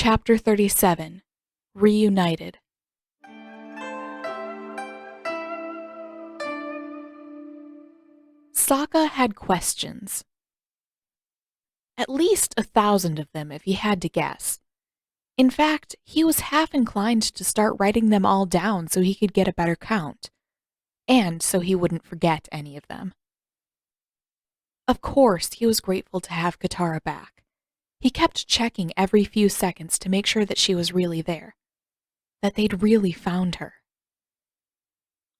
Chapter 37 Reunited. Sokka had questions. At least 1,000 of them if he had to guess. In fact, he was half inclined to start writing them all down so he could get a better count, and so he wouldn't forget any of them. Of course, he was grateful to have Katara back. He kept checking every few seconds to make sure that she was really there, that they'd really found her.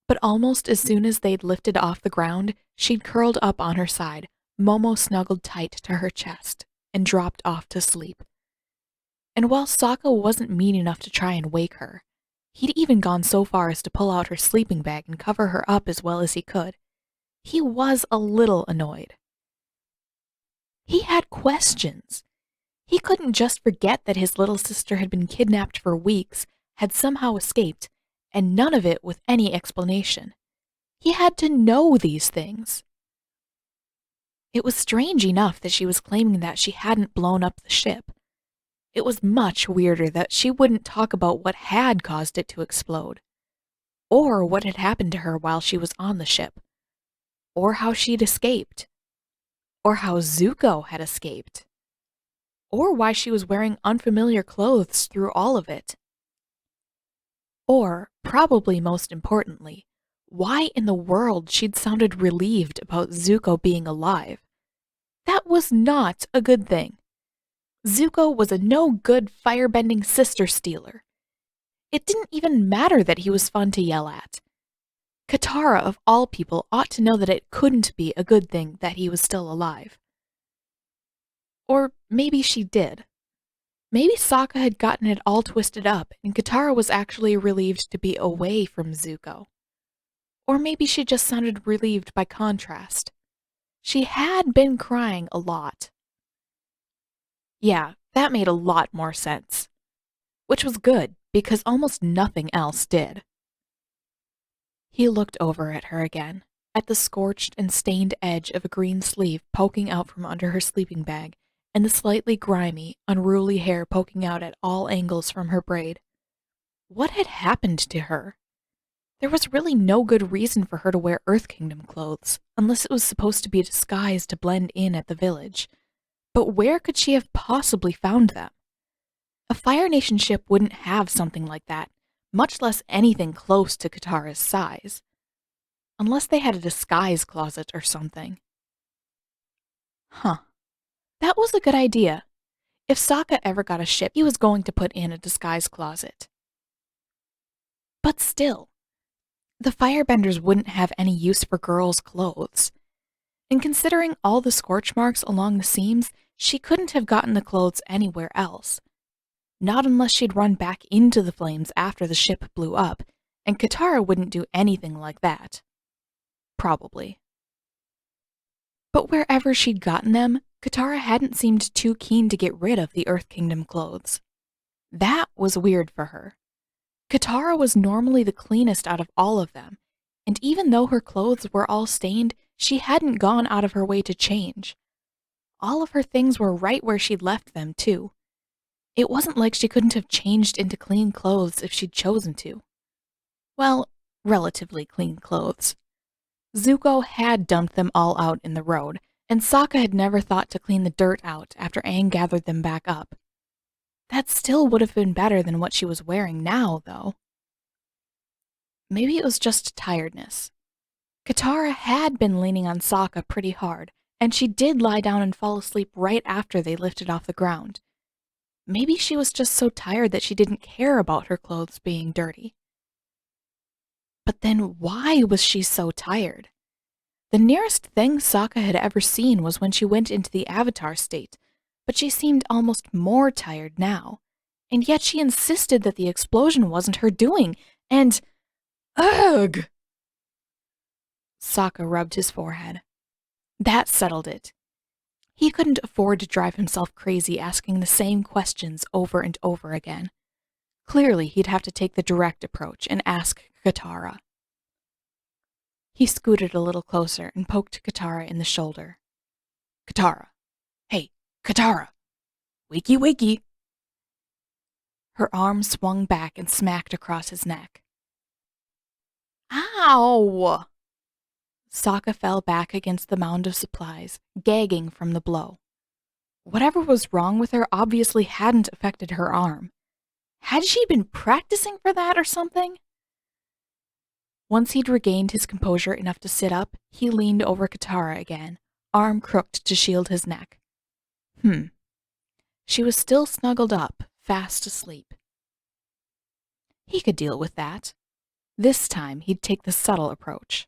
But almost as soon as they'd lifted off the ground, she'd curled up on her side, Momo snuggled tight to her chest, and dropped off to sleep. And while Sokka wasn't mean enough to try and wake her, he'd even gone so far as to pull out her sleeping bag and cover her up as well as he could. He was a little annoyed. He had questions. He couldn't just forget that his little sister had been kidnapped for weeks, had somehow escaped, and none of it with any explanation. He had to know these things. It was strange enough that she was claiming that she hadn't blown up the ship. It was much weirder that she wouldn't talk about what had caused it to explode, or what had happened to her while she was on the ship, or how she'd escaped, or how Zuko had escaped, or why she was wearing unfamiliar clothes through all of it. Or, probably most importantly, why in the world she'd sounded relieved about Zuko being alive. That was not a good thing. Zuko was a no-good firebending sister-stealer. It didn't even matter that he was fun to yell at. Katara, of all people, ought to know that it couldn't be a good thing that he was still alive. Or maybe she did. Maybe Sokka had gotten it all twisted up, and Katara was actually relieved to be away from Zuko. Or maybe she just sounded relieved by contrast. She had been crying a lot. Yeah, that made a lot more sense. Which was good, because almost nothing else did. He looked over at her again, at the scorched and stained edge of a green sleeve poking out from under her sleeping bag, and the slightly grimy, unruly hair poking out at all angles from her braid. What had happened to her? There was really no good reason for her to wear Earth Kingdom clothes, unless it was supposed to be a disguise to blend in at the village. But where could she have possibly found them? A Fire Nation ship wouldn't have something like that, much less anything close to Katara's size. Unless they had a disguise closet or something. Huh. That was a good idea. If Sokka ever got a ship, he was going to put in a disguise closet. But still, the firebenders wouldn't have any use for girls' clothes. And considering all the scorch marks along the seams, she couldn't have gotten the clothes anywhere else. Not unless she'd run back into the flames after the ship blew up, and Katara wouldn't do anything like that. Probably. But wherever she'd gotten them, Katara hadn't seemed too keen to get rid of the Earth Kingdom clothes. That was weird for her. Katara was normally the cleanest out of all of them, and even though her clothes were all stained, she hadn't gone out of her way to change. All of her things were right where she'd left them, too. It wasn't like she couldn't have changed into clean clothes if she'd chosen to. Well, relatively clean clothes. Zuko had dumped them all out in the road, and Sokka had never thought to clean the dirt out after Aang gathered them back up. That still would have been better than what she was wearing now, though. Maybe it was just tiredness. Katara had been leaning on Sokka pretty hard, and she did lie down and fall asleep right after they lifted off the ground. Maybe she was just so tired that she didn't care about her clothes being dirty. But then why was she so tired? The nearest thing Sokka had ever seen was when she went into the Avatar state, but she seemed almost more tired now, and yet she insisted that the explosion wasn't her doing, and… Ugh! Sokka rubbed his forehead. That settled it. He couldn't afford to drive himself crazy asking the same questions over and over again. Clearly, he'd have to take the direct approach and ask Katara. He scooted a little closer and poked Katara in the shoulder. Katara. Hey, Katara. Wakey, wakey. Her arm swung back and smacked across his neck. Ow! Sokka fell back against the mound of supplies, gagging from the blow. Whatever was wrong with her obviously hadn't affected her arm. Had she been practicing for that or something? Once he'd regained his composure enough to sit up, he leaned over Katara again, arm crooked to shield his neck. She was still snuggled up, fast asleep. He could deal with that. This time he'd take the subtle approach.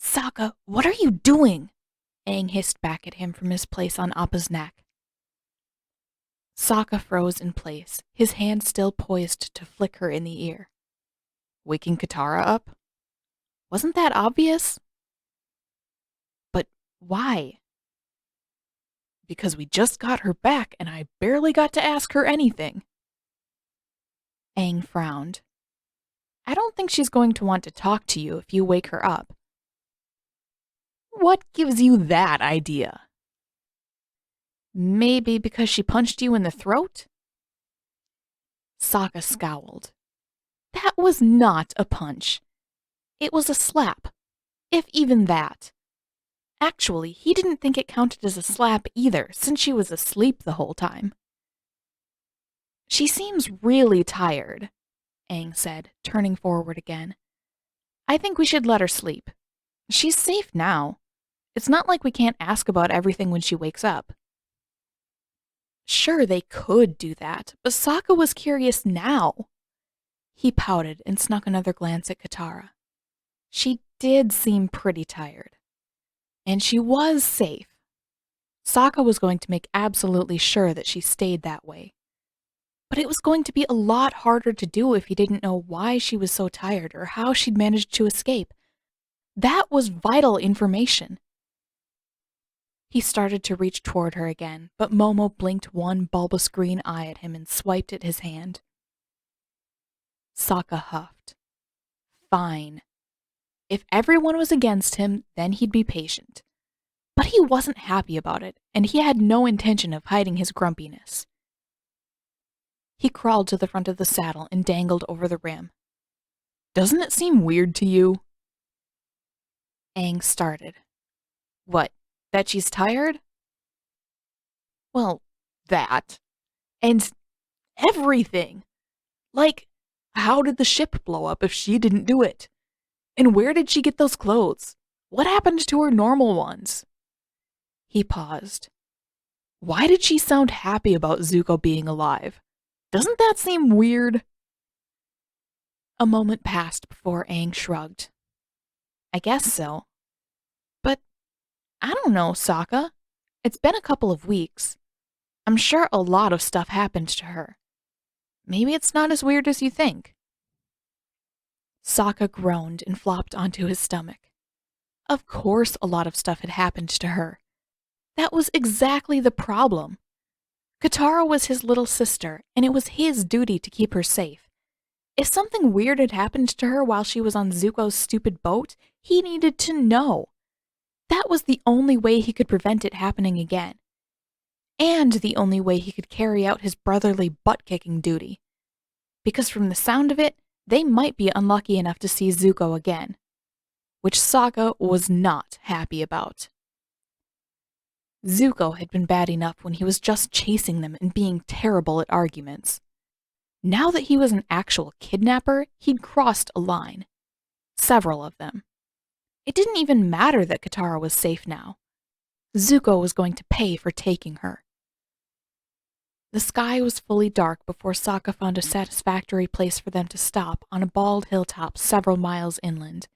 Sokka, what are you doing? Aang hissed back at him from his place on Appa's neck. Sokka froze in place, his hand still poised to flick her in the ear. Waking Katara up? Wasn't that obvious? But why? Because we just got her back and I barely got to ask her anything. Aang frowned. I don't think she's going to want to talk to you if you wake her up. What gives you that idea? Maybe because she punched you in the throat? Sokka scowled. That was not a punch. It was a slap, if even that. Actually, he didn't think it counted as a slap either, since she was asleep the whole time. She seems really tired, Aang said, turning forward again. I think we should let her sleep. She's safe now. It's not like we can't ask about everything when she wakes up. Sure, they could do that, but Sokka was curious now. He pouted and snuck another glance at Katara. She did seem pretty tired. And she was safe. Sokka was going to make absolutely sure that she stayed that way. But it was going to be a lot harder to do if he didn't know why she was so tired or how she'd managed to escape. That was vital information. He started to reach toward her again, but Momo blinked one bulbous green eye at him and swiped at his hand. Sokka huffed. Fine. If everyone was against him, then he'd be patient. But he wasn't happy about it, and he had no intention of hiding his grumpiness. He crawled to the front of the saddle and dangled over the rim. Doesn't it seem weird to you? Aang started. What, that she's tired? Well, that. And everything. Like, how did the ship blow up if she didn't do it? And where did she get those clothes? What happened to her normal ones? He paused. Why did she sound happy about Zuko being alive? Doesn't that seem weird? A moment passed before Aang shrugged. I guess so. But I don't know, Sokka. It's been a couple of weeks. I'm sure a lot of stuff happened to her. Maybe it's not as weird as you think. Sokka groaned and flopped onto his stomach. Of course a lot of stuff had happened to her. That was exactly the problem. Katara was his little sister, and it was his duty to keep her safe. If something weird had happened to her while she was on Zuko's stupid boat, he needed to know. That was the only way he could prevent it happening again. And the only way he could carry out his brotherly butt-kicking duty. Because from the sound of it, they might be unlucky enough to see Zuko again. Which Sokka was not happy about. Zuko had been bad enough when he was just chasing them and being terrible at arguments. Now that he was an actual kidnapper, he'd crossed a line. Several of them. It didn't even matter that Katara was safe now. Zuko was going to pay for taking her. The sky was fully dark before Sokka found a satisfactory place for them to stop on a bald hilltop several miles inland.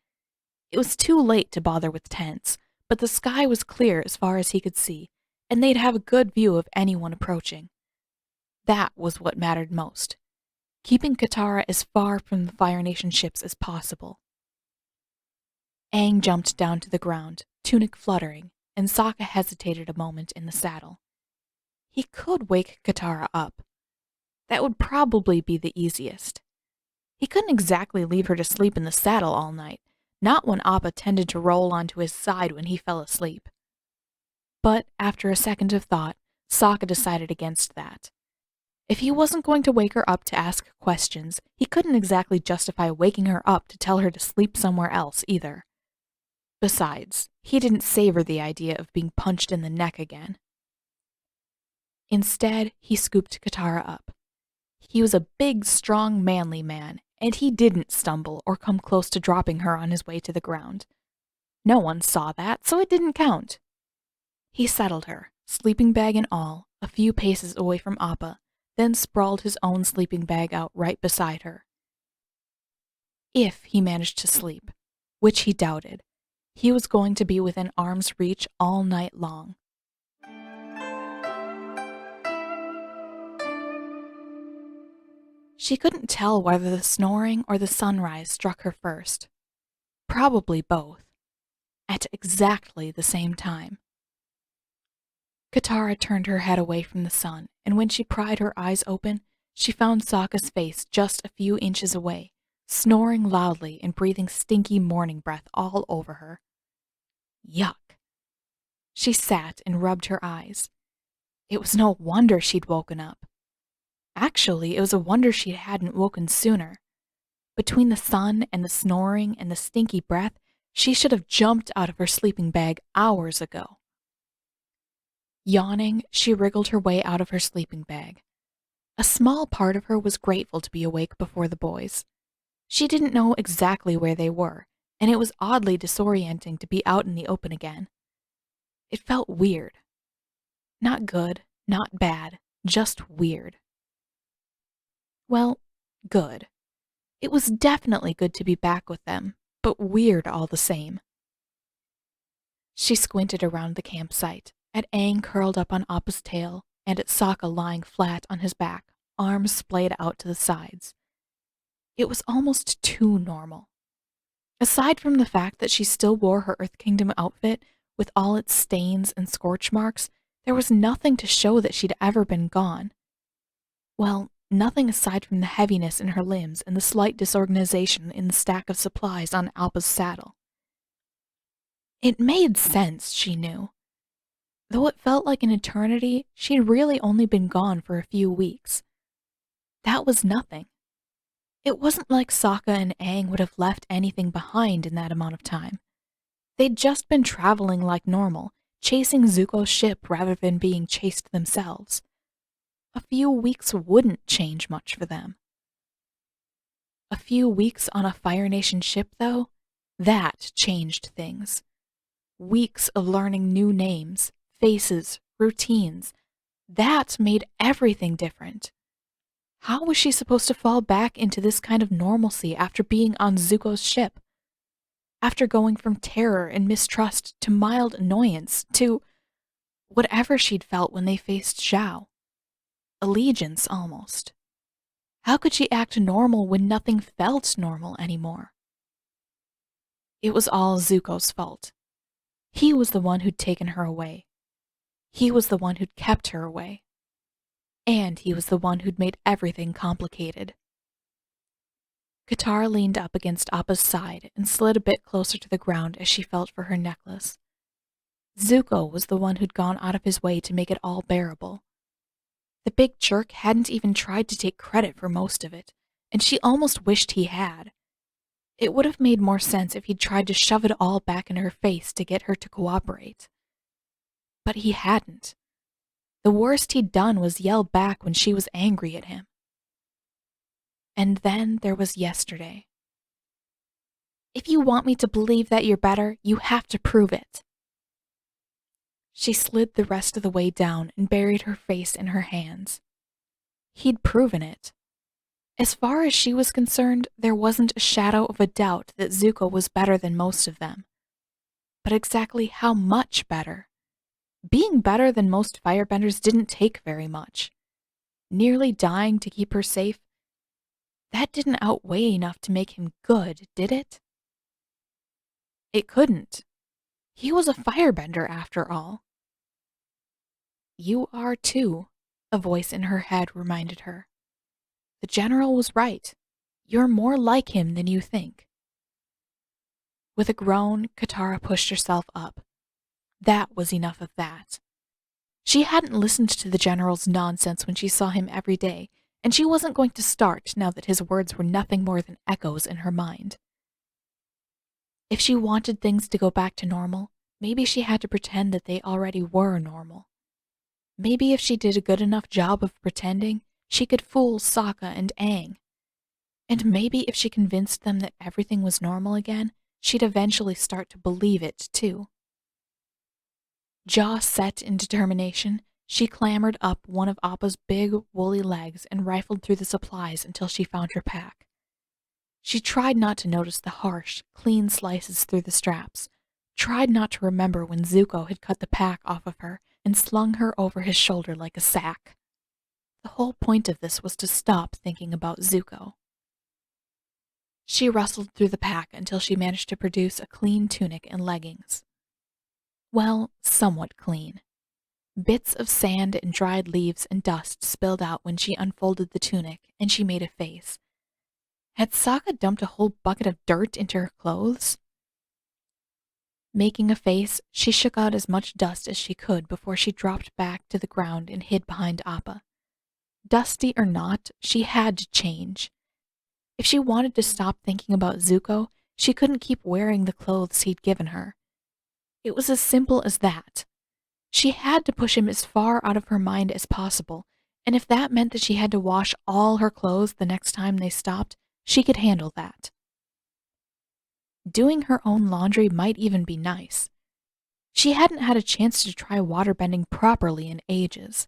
It was too late to bother with tents, but the sky was clear as far as he could see, and they'd have a good view of anyone approaching. That was what mattered most, keeping Katara as far from the Fire Nation ships as possible. Aang jumped down to the ground, tunic fluttering, and Sokka hesitated a moment in the saddle. He could wake Katara up. That would probably be the easiest. He couldn't exactly leave her to sleep in the saddle all night, not when Appa tended to roll onto his side when he fell asleep. But after a second of thought, Sokka decided against that. If he wasn't going to wake her up to ask questions, he couldn't exactly justify waking her up to tell her to sleep somewhere else either. Besides, he didn't savor the idea of being punched in the neck again. Instead, he scooped Katara up. He was a big, strong, manly man, and he didn't stumble or come close to dropping her on his way to the ground. No one saw that, so it didn't count. He settled her, sleeping bag and all, a few paces away from Appa, then sprawled his own sleeping bag out right beside her. If he managed to sleep, which he doubted, he was going to be within arm's reach all night long. She couldn't tell whether the snoring or the sunrise struck her first. Probably both, at exactly the same time. Katara turned her head away from the sun, and when she pried her eyes open, she found Sokka's face just a few inches away, snoring loudly and breathing stinky morning breath all over her. Yuck. She sat and rubbed her eyes. It was no wonder she'd woken up. Actually, it was a wonder she hadn't woken sooner. Between the sun and the snoring and the stinky breath, she should have jumped out of her sleeping bag hours ago. Yawning, she wriggled her way out of her sleeping bag. A small part of her was grateful to be awake before the boys. She didn't know exactly where they were, and it was oddly disorienting to be out in the open again. It felt weird. Not good, not bad, just weird. Well, good. It was definitely good to be back with them, but weird all the same. She squinted around the campsite, at Aang curled up on Appa's tail, and at Sokka lying flat on his back, arms splayed out to the sides. It was almost too normal. Aside from the fact that she still wore her Earth Kingdom outfit, with all its stains and scorch marks, there was nothing to show that she'd ever been gone. Well, nothing aside from the heaviness in her limbs and the slight disorganization in the stack of supplies on Appa's saddle. It made sense, she knew. Though it felt like an eternity, she'd really only been gone for a few weeks. That was nothing. It wasn't like Sokka and Aang would have left anything behind in that amount of time. They'd just been traveling like normal, chasing Zuko's ship rather than being chased themselves. A few weeks wouldn't change much for them. A few weeks on a Fire Nation ship, though, that changed things. Weeks of learning new names, faces, routines, that made everything different. How was she supposed to fall back into this kind of normalcy after being on Zuko's ship? After going from terror and mistrust to mild annoyance to whatever she'd felt when they faced Zhao. Allegiance, almost. How could she act normal when nothing felt normal anymore? It was all Zuko's fault. He was the one who'd taken her away. He was the one who'd kept her away. And he was the one who'd made everything complicated. Katara leaned up against Appa's side and slid a bit closer to the ground as she felt for her necklace. Zuko was the one who'd gone out of his way to make it all bearable. The big jerk hadn't even tried to take credit for most of it, and she almost wished he had. It would have made more sense if he'd tried to shove it all back in her face to get her to cooperate. But he hadn't. The worst he'd done was yell back when she was angry at him. And then there was yesterday. If you want me to believe that you're better, you have to prove it. She slid the rest of the way down and buried her face in her hands. He'd proven it. As far as she was concerned, there wasn't a shadow of a doubt that Zuko was better than most of them. But exactly how much better? Being better than most firebenders didn't take very much. Nearly dying to keep her safe? That didn't outweigh enough to make him good, did it? It couldn't. He was a firebender after all. You are too, a voice in her head reminded her. The general was right. You're more like him than you think. With a groan, Katara pushed herself up. That was enough of that. She hadn't listened to the General's nonsense when she saw him every day, and she wasn't going to start now that his words were nothing more than echoes in her mind. If she wanted things to go back to normal, maybe she had to pretend that they already were normal. Maybe if she did a good enough job of pretending, she could fool Sokka and Aang. And maybe if she convinced them that everything was normal again, she'd eventually start to believe it too. Jaw set in determination, she clambered up one of Appa's big, woolly legs and rifled through the supplies until she found her pack. She tried not to notice the harsh, clean slices through the straps, tried not to remember when Zuko had cut the pack off of her and slung her over his shoulder like a sack. The whole point of this was to stop thinking about Zuko. She rustled through the pack until she managed to produce a clean tunic and leggings. Well, somewhat clean. Bits of sand and dried leaves and dust spilled out when she unfolded the tunic, and she made a face. Had Sokka dumped a whole bucket of dirt into her clothes? Making a face, she shook out as much dust as she could before she dropped back to the ground and hid behind Appa. Dusty or not, she had to change. If she wanted to stop thinking about Zuko, she couldn't keep wearing the clothes he'd given her. It was as simple as that. She had to push him as far out of her mind as possible, and if that meant that she had to wash all her clothes the next time they stopped, she could handle that. Doing her own laundry might even be nice. She hadn't had a chance to try waterbending properly in ages.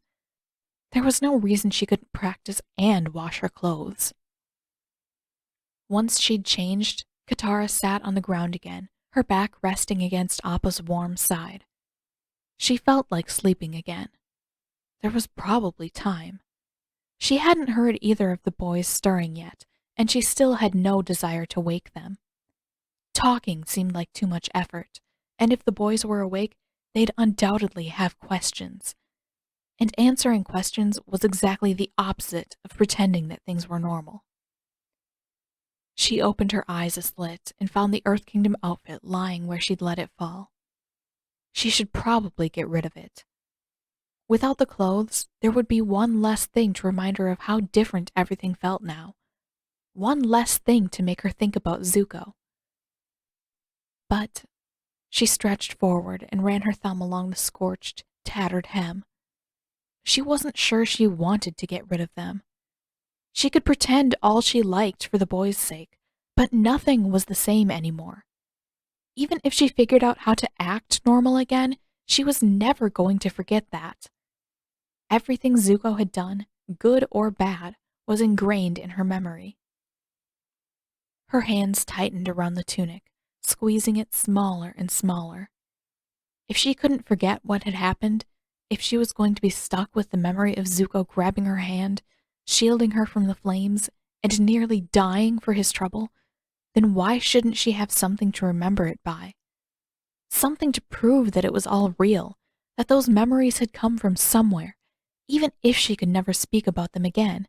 There was no reason she couldn't practice and wash her clothes. Once she'd changed, Katara sat on the ground again, her back resting against Appa's warm side. She felt like sleeping again. There was probably time. She hadn't heard either of the boys stirring yet, and she still had no desire to wake them. Talking seemed like too much effort, and if the boys were awake, they'd undoubtedly have questions. And answering questions was exactly the opposite of pretending that things were normal. She opened her eyes a slit and found the Earth Kingdom outfit lying where she'd let it fall. She should probably get rid of it. Without the clothes, there would be one less thing to remind her of how different everything felt now. One less thing to make her think about Zuko. But she stretched forward and ran her thumb along the scorched, tattered hem. She wasn't sure she wanted to get rid of them. She could pretend all she liked for the boys' sake, but nothing was the same anymore. Even if she figured out how to act normal again, she was never going to forget that. Everything Zuko had done, good or bad, was ingrained in her memory. Her hands tightened around the tunic, squeezing it smaller and smaller. If she couldn't forget what had happened, if she was going to be stuck with the memory of Zuko grabbing her hand, shielding her from the flames, and nearly dying for his trouble, then why shouldn't she have something to remember it by? Something to prove that it was all real, that those memories had come from somewhere, even if she could never speak about them again.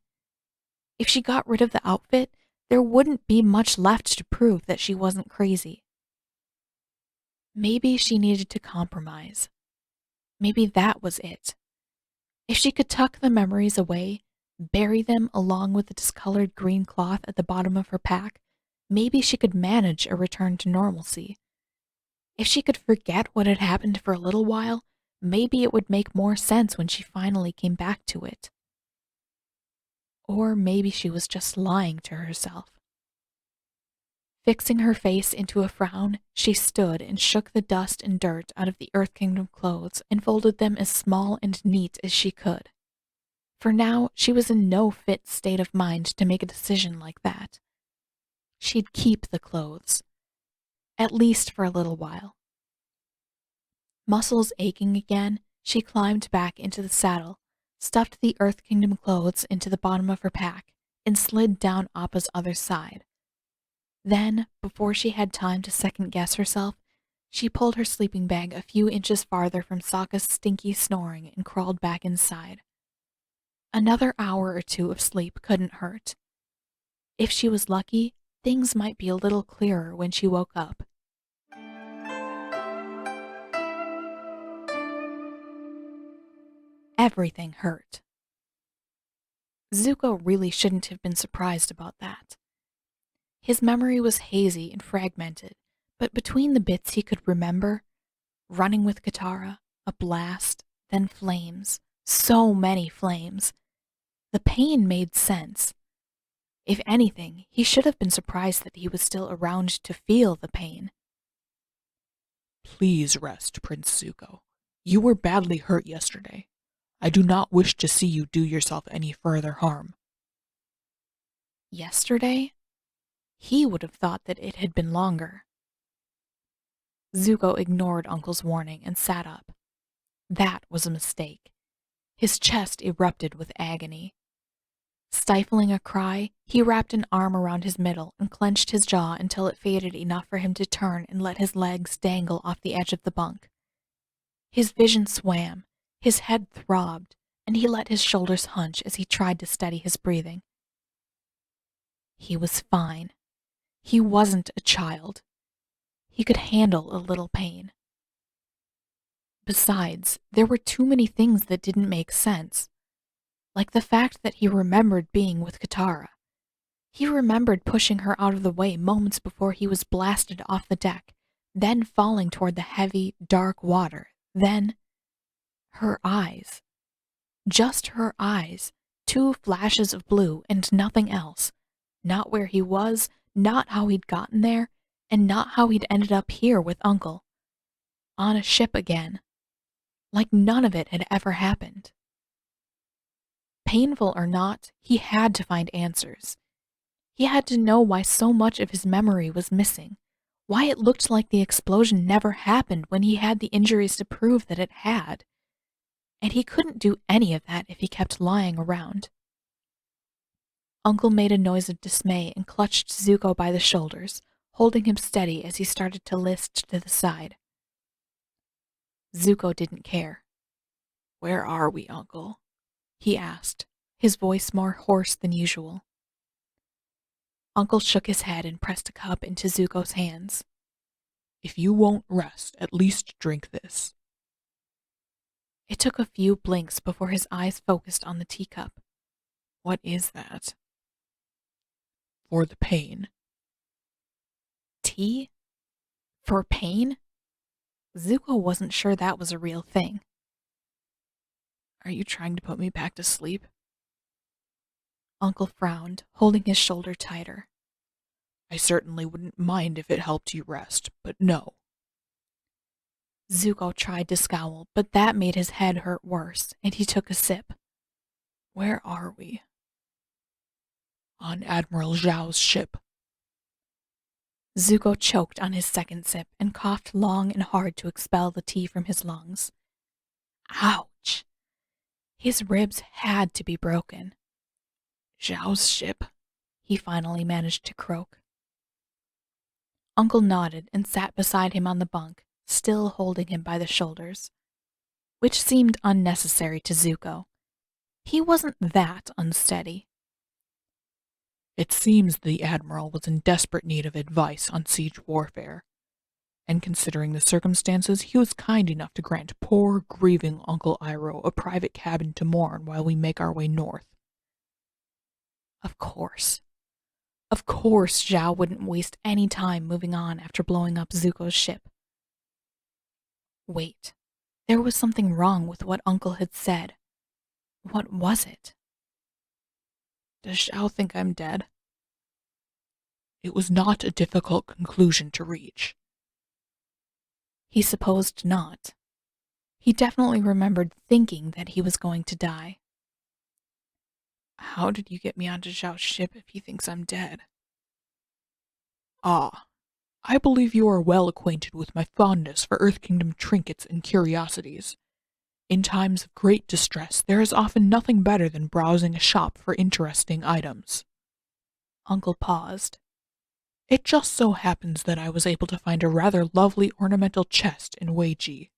If she got rid of the outfit, there wouldn't be much left to prove that she wasn't crazy. Maybe she needed to compromise. Maybe that was it. If she could tuck the memories away, bury them along with the discolored green cloth at the bottom of her pack, maybe she could manage a return to normalcy. If she could forget what had happened for a little while, maybe it would make more sense when she finally came back to it. Or maybe she was just lying to herself. Fixing her face into a frown, she stood and shook the dust and dirt out of the Earth Kingdom clothes and folded them as small and neat as she could. For now, she was in no fit state of mind to make a decision like that. She'd keep the clothes. At least for a little while. Muscles aching again, she climbed back into the saddle, stuffed the Earth Kingdom clothes into the bottom of her pack, and slid down Appa's other side. Then, before she had time to second-guess herself, she pulled her sleeping bag a few inches farther from Sokka's stinky snoring and crawled back inside. Another hour or two of sleep couldn't hurt. If she was lucky, things might be a little clearer when she woke up. Everything hurt. Zuko really shouldn't have been surprised about that. His memory was hazy and fragmented, but between the bits he could remember, running with Katara, a blast, then flames, so many flames, the pain made sense. If anything, he should have been surprised that he was still around to feel the pain. Please rest, Prince Zuko. You were badly hurt yesterday. I do not wish to see you do yourself any further harm. Yesterday? He would have thought that it had been longer. Zuko ignored Uncle's warning and sat up. That was a mistake. His chest erupted with agony. Stifling a cry, he wrapped an arm around his middle and clenched his jaw until it faded enough for him to turn and let his legs dangle off the edge of the bunk. His vision swam, his head throbbed, and he let his shoulders hunch as he tried to steady his breathing. He was fine. He wasn't a child. He could handle a little pain. Besides, there were too many things that didn't make sense. Like the fact that he remembered being with Katara. He remembered pushing her out of the way moments before he was blasted off the deck, then falling toward the heavy, dark water, then her eyes. Just her eyes, 2 flashes of blue and nothing else. Not where he was, not how he'd gotten there, and not how he'd ended up here with Uncle. On a ship again. Like none of it had ever happened. Painful or not, he had to find answers. He had to know why so much of his memory was missing, why it looked like the explosion never happened when he had the injuries to prove that it had. And he couldn't do any of that if he kept lying around. Uncle made a noise of dismay and clutched Zuko by the shoulders, holding him steady as he started to list to the side. Zuko didn't care. Where are we, Uncle? He asked, his voice more hoarse than usual. Uncle shook his head and pressed a cup into Zuko's hands. If you won't rest, at least drink this. It took a few blinks before his eyes focused on the teacup. What is that? For the pain. Tea? For pain? Zuko wasn't sure that was a real thing. Are you trying to put me back to sleep? Uncle frowned, holding his shoulder tighter. I certainly wouldn't mind if it helped you rest, but no. Zuko tried to scowl, but that made his head hurt worse, and he took a sip. Where are we? On Admiral Zhao's ship. Zuko choked on his second sip and coughed long and hard to expel the tea from his lungs. Ouch! His ribs had to be broken. Zhao's ship? He finally managed to croak. Uncle nodded and sat beside him on the bunk, still holding him by the shoulders, which seemed unnecessary to Zuko. He wasn't that unsteady. It seems the Admiral was in desperate need of advice on siege warfare, and considering the circumstances, he was kind enough to grant poor, grieving Uncle Iroh a private cabin to mourn while we make our way north. Of course. Of course Zhao wouldn't waste any time moving on after blowing up Zuko's ship. Wait, there was something wrong with what Uncle had said. What was it? Does Zhao think I'm dead? It was not a difficult conclusion to reach. He supposed not. He definitely remembered thinking that he was going to die. How did you get me onto Zhao's ship if he thinks I'm dead? Ah, I believe you are well acquainted with my fondness for Earth Kingdom trinkets and curiosities. In times of great distress, there is often nothing better than browsing a shop for interesting items. Uncle paused. It just so happens that I was able to find a rather lovely ornamental chest in Weiji.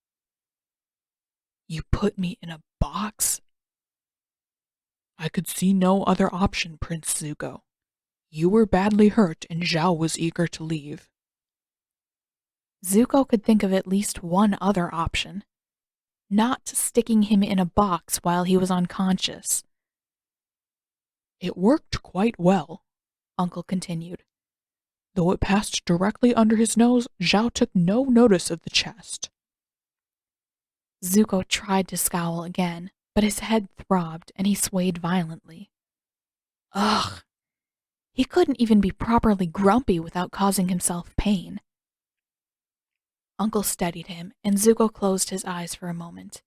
You put me in a box? I could see no other option, Prince Zuko. You were badly hurt and Zhao was eager to leave. Zuko could think of at least one other option. not sticking him in a box while he was unconscious. It worked quite well, Uncle continued. Though it passed directly under his nose, Zhao took no notice of the chest. Zuko tried to scowl again, but his head throbbed and he swayed violently. Ugh! He couldn't even be properly grumpy without causing himself pain. Uncle steadied him, and Zuko closed his eyes for a moment.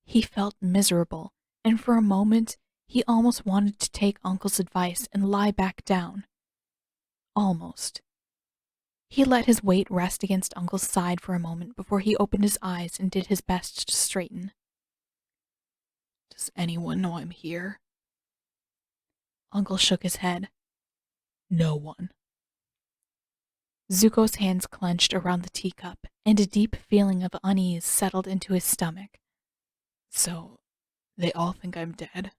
He felt miserable, and for a moment he almost wanted to take Uncle's advice and lie back down. Almost. He let his weight rest against Uncle's side for a moment before he opened his eyes and did his best to straighten. Does anyone know I'm here? Uncle shook his head. No one. Zuko's hands clenched around the teacup, and a deep feeling of unease settled into his stomach. So, they all think I'm dead?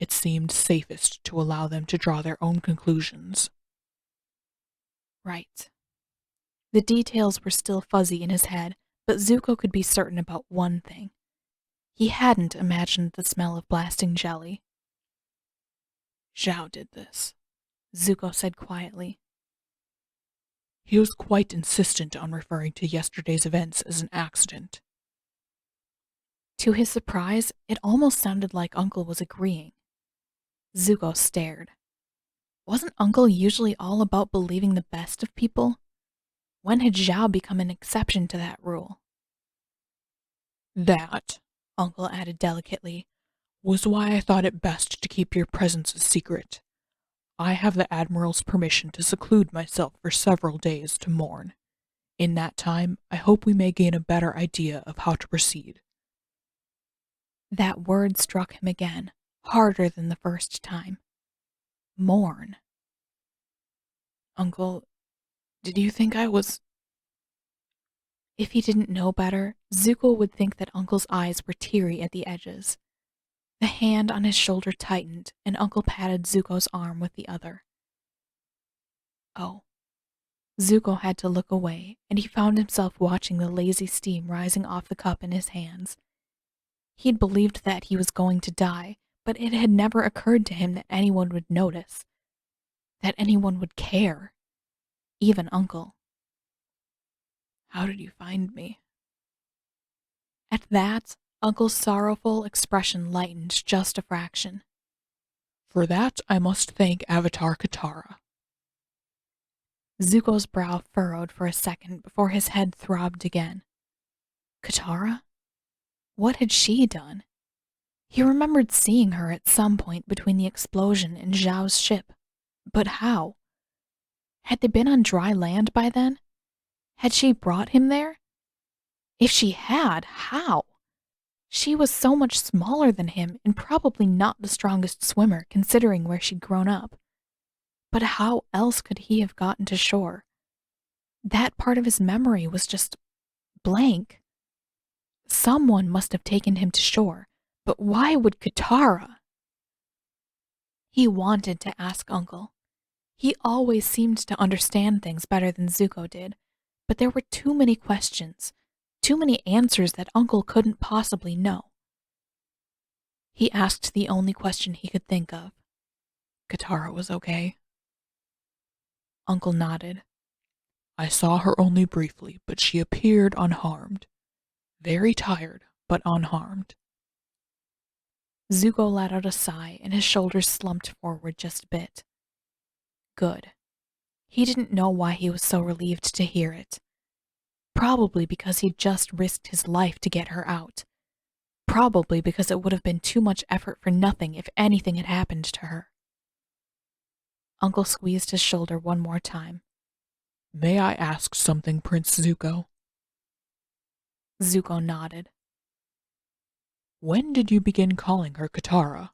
It seemed safest to allow them to draw their own conclusions. Right. The details were still fuzzy in his head, but Zuko could be certain about one thing. He hadn't imagined the smell of blasting jelly. Zhao did this, Zuko said quietly. He was quite insistent on referring to yesterday's events as an accident. To his surprise, it almost sounded like Uncle was agreeing. Zuko stared. Wasn't Uncle usually all about believing the best of people? When had Zhao become an exception to that rule? That, Uncle added delicately, was why I thought it best to keep your presence a secret. I have the Admiral's permission to seclude myself for several days to mourn. In that time, I hope we may gain a better idea of how to proceed. That word struck him again, harder than the first time. Mourn. Uncle, did you think I was... If he didn't know better, Zuko would think that Uncle's eyes were teary at the edges. The hand on his shoulder tightened, and Uncle patted Zuko's arm with the other. Oh. Zuko had to look away, and he found himself watching the lazy steam rising off the cup in his hands. He'd believed that he was going to die, but it had never occurred to him that anyone would notice, that anyone would care, even Uncle. How did you find me? At that, Uncle's sorrowful expression lightened just a fraction. For that, I must thank Avatar Katara. Zuko's brow furrowed for a second before his head throbbed again. Katara? What had she done? He remembered seeing her at some point between the explosion and Zhao's ship. But how? Had they been on dry land by then? Had she brought him there? If she had, how? She was so much smaller than him and probably not the strongest swimmer considering where she'd grown up. But how else could he have gotten to shore? That part of his memory was just blank. Someone must have taken him to shore, but why would Katara? He wanted to ask Uncle. He always seemed to understand things better than Zuko did, but there were too many questions, too many answers that Uncle couldn't possibly know. He asked the only question he could think of. Katara was okay? Uncle nodded. I saw her only briefly, but she appeared unharmed. Very tired, but unharmed. Zuko let out a sigh and his shoulders slumped forward just a bit. Good. He didn't know why he was so relieved to hear it. Probably because he'd just risked his life to get her out. Probably because it would have been too much effort for nothing if anything had happened to her. Uncle squeezed his shoulder one more time. May I ask something, Prince Zuko? Zuko nodded. When did you begin calling her Katara?